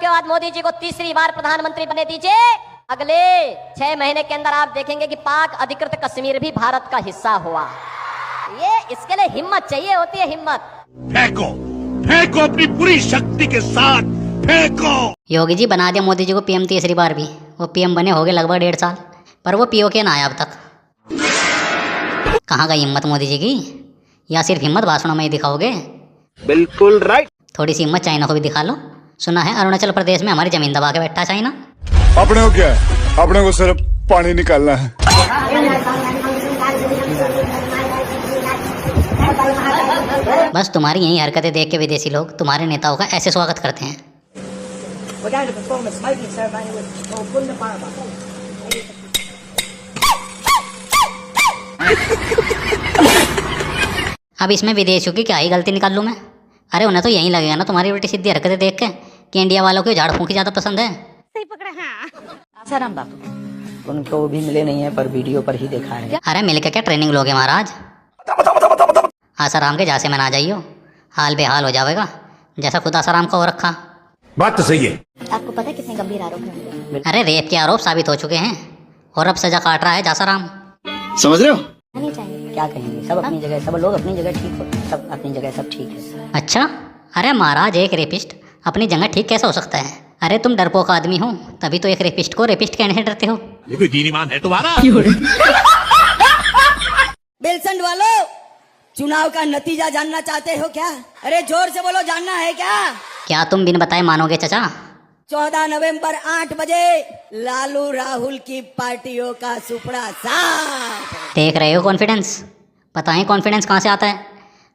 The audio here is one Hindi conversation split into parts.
के बाद मोदी जी को तीसरी बार प्रधानमंत्री बने दीजिए। अगले 6 महीने के अंदर आप देखेंगे कि पाक अधिकृत कश्मीर भी भारत का हिस्सा हुआ। ये इसके लिए हिम्मत चाहिए होती है, हिम्मत। फेंको फेंको अपनी पूरी शक्ति के साथ फेंको। योगी जी बना दिया मोदी जी को पीएम तीसरी बार भी। वो पीएम बने हो गए लगभग 1.5 साल, पर वो पीओके ना आया अब तक। कहाँ गई हिम्मत मोदी जी की? या सिर्फ हिम्मत भाषणों में ही दिखाओगे? बिल्कुल राइट। थोड़ी सी हिम्मत चाइना को भी दिखा लो। सुना है अरुणाचल प्रदेश में हमारी जमीन दबा के बैठा चाइना। अपने को क्या है? अपने को सिर्फ पानी निकालना है। बस तुम्हारी यही हरकतें देख के विदेशी लोग तुम्हारे नेताओं का ऐसे स्वागत करते हैं। अब इसमें विदेशियों की क्या ही गलती निकाल लूँ मैं? अरे उन्हें तो यही लगेगा ना तुम्हारी उल्टी सीधी हरकतें देख के कि इंडिया वालों को झाड़ फूंकी ज्यादा पसंद है। सही पकड़ा। हाँ आसाराम बापू उनको भी मिले नहीं है, पर वीडियो पर ही देखा है। अरे मिलकर क्या ट्रेनिंग लोगे महाराज? आसाराम के जैसे में ना जाइयो, हाल बेहाल हो जाएगा जैसा खुद आसाराम का हो रखा। बात तो सही है। आपको पता है कितने गंभीर आरोप हैं? अरे रेप के आरोप साबित हो चुके हैं और अब सजा काट रहा है जासाराम। समझ रहे हो? नहीं चाहिए। क्या कहेंगे, सब अपनी जगह, सब लोग अपनी जगह ठीक हो, सब अपनी जगह सब ठीक है। अच्छा, अरे महाराज एक रेपिस्ट अपनी जगह ठीक कैसे हो सकता है? अरे तुम डरपोक आदमी हो, तभी तो एक रेपिस्ट को रेपिस्ट कहने से डरते हो। ये कोई दीन ईमान है तुम्हारा? बेलसंड वालों, चुनाव का नतीजा जानना चाहते हो क्या? अरे जोर से बोलो, जानना है क्या? क्या तुम बिन बताए मानोगे चाचा? 14 नवंबर 8 बजे लालू राहुल की पार्टियों का सुपड़ा साफ। देख रहे हो कॉन्फिडेंस? बताएं कॉन्फिडेंस कहाँ से आता है?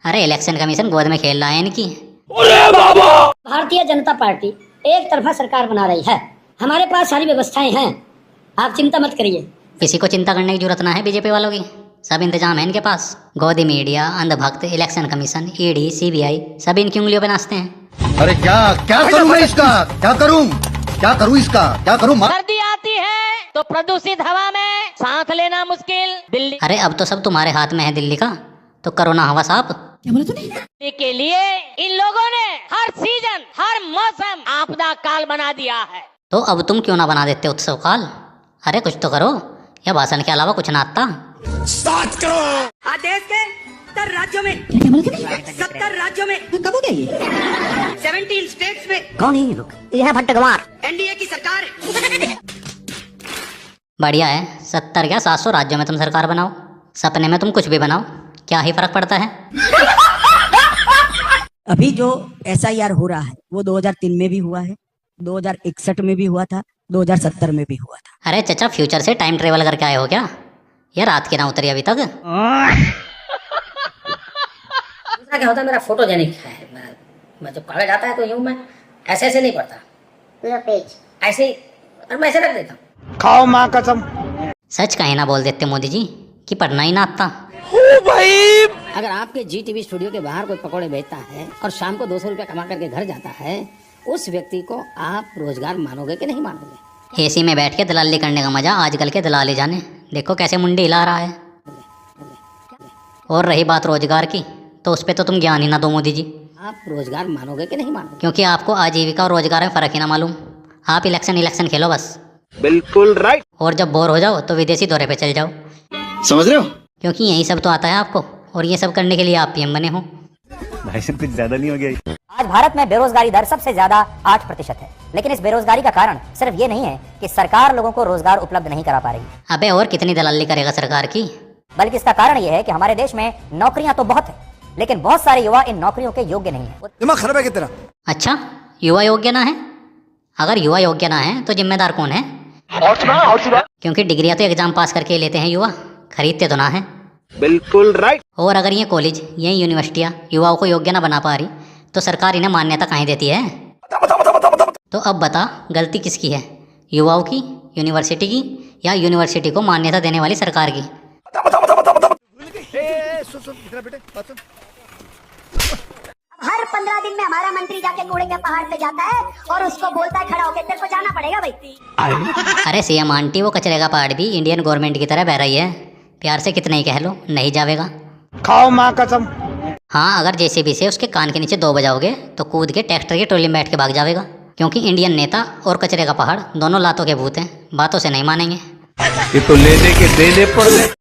अरे इलेक्शन कमीशन गोद में खेल रहा है इनकी। भारतीय जनता पार्टी एक तरफा सरकार बना रही है। हमारे पास सारी व्यवस्थाएं हैं, आप चिंता मत करिए। किसी को चिंता करने की जरूरत ना है बीजेपी वालों की, सब इंतजाम है इनके पास। गोदी मीडिया, अंधभक्त, इलेक्शन कमीशन, ईडी, सीबीआई सब इनकी उंगलियों पे नाचते हैं। अरे क्या करूं मैं इसका? क्या करूं इसका? क्या करूं? सर्दी आती है तो प्रदूषित हवा में सांस लेना मुश्किल। दिल्ली अरे अब तो सब तुम्हारे हाथ में है दिल्ली का, तो करो ना हवा साफ। के लिए इन लोगों ने हर सीजन, हर मौसम आपदा काल बना दिया है। तो अब तुम क्यों ना बना देते उत्सव काल? अरे कुछ तो करो, या भाषण के अलावा कुछ ना आता। स्टार्ट करो। देश के 70 राज्यों में 70 राज्यों में कब हो गया ये? 17 स्टेट्स में। कौन है ये लोग? यह भट्टगवार एनडीए की सरकार। बढ़िया है, 70 क्या 700 राज्यों में तुम सरकार बनाओ। सपने में तुम कुछ भी बनाओ, क्या ही फर्क पड़ता है। अभी जो SIR हो रहा है वो 2003 में भी हुआ है, 2061 में भी हुआ था, 2070 में भी हुआ था। अरे चचा फ्यूचर से टाइम ट्रेवल करके आए हो क्या? ये रात की ना उतरी अभी तक। दूसरा क्या होता है, मेरा फोटोजेनिक है। मैं जब कागज आता है तो यूं मैं ऐसे नहीं पढ़ता, पूरा पेज ऐसे ही, और मैं ऐसे रख देता हूँ। खाओ माँ कसम। सच कहीं ना बोल देते मोदी जी कि पढ़ना ही ना आता। अगर आपके GTV स्टूडियो के बाहर कोई पकौड़े बेचता है और शाम को 200 रुपया कमा करके घर जाता है, उस व्यक्ति को आप रोजगार मानोगे कि नहीं मानोगे? एसी में बैठ के दलाली करने का मजा आजकल के दलाली जाने। देखो कैसे मुंडी हिला रहा है। और रही बात रोजगार की, तो उस पर तो तुम ज्ञान ही ना दो मोदी जी। आप रोजगार मानोगे कि नहीं मानोगे? क्योंकि आपको आजीविका और रोजगार में फर्क ही ना मालूम। आप इलेक्शन खेलो बस। बिल्कुल राइट। और जब बोर हो जाओ तो विदेशी दौरे पे चल जाओ। समझ रहे हो? क्योंकि यही सब तो आता है आपको, और ये सब करने के लिए आप पीएम बने हो। भाई साहब कुछ ज्यादा नहीं हो गया? आज भारत में बेरोजगारी दर सबसे ज्यादा 8% है, लेकिन इस बेरोजगारी का कारण सिर्फ ये नहीं है कि सरकार लोगों को रोजगार उपलब्ध नहीं करा पा रही, अबे और कितनी दलाली करेगा सरकार की? बल्कि इसका कारण ये है कि हमारे देश में नौकरियां तो बहुत है, लेकिन बहुत सारे युवा इन नौकरियों के योग्य नहीं है। दिमाग खराब है कि तेरा? अच्छा, युवा योग्य ना है? अगर युवा योग्य ना है तो जिम्मेदार कौन है? क्योंकि डिग्रियां तो एग्जाम पास करके लेते हैं युवा, खरीदते तो ना है। बिल्कुल राइट। और अगर ये कॉलेज, ये यूनिवर्सिटियां युवाओं को योग्य ना बना पा रही, तो सरकार इन्हें मान्यता कहीं देती है? तो अब बता, गलती किसकी है? युवाओं की, यूनिवर्सिटी की, या यूनिवर्सिटी को मान्यता देने वाली सरकार की? हर 15 दिन में हमारा मंत्री जाके कूड़े के पहाड़ पे जाता है और उसको बोलता है खड़ा होके तेरे को जाना पड़ेगा भाई। अरे सीएम आंटी, वो कचरे का पहाड़ भी इंडियन गवर्नमेंट की तरह बह रही है। प्यार से कितना ही कह लो, नहीं जावेगा। खाओ माँ कसम। हाँ, अगर जेसीबी से उसके कान के नीचे 2 बजाओगे तो कूद के ट्रैक्टर की ट्रॉली में बैठ के भाग जाएगा। क्योंकि इंडियन नेता और कचरे का पहाड़ दोनों लातों के भूत हैं, बातों से नहीं मानेंगे। ये तो लेने के देने पर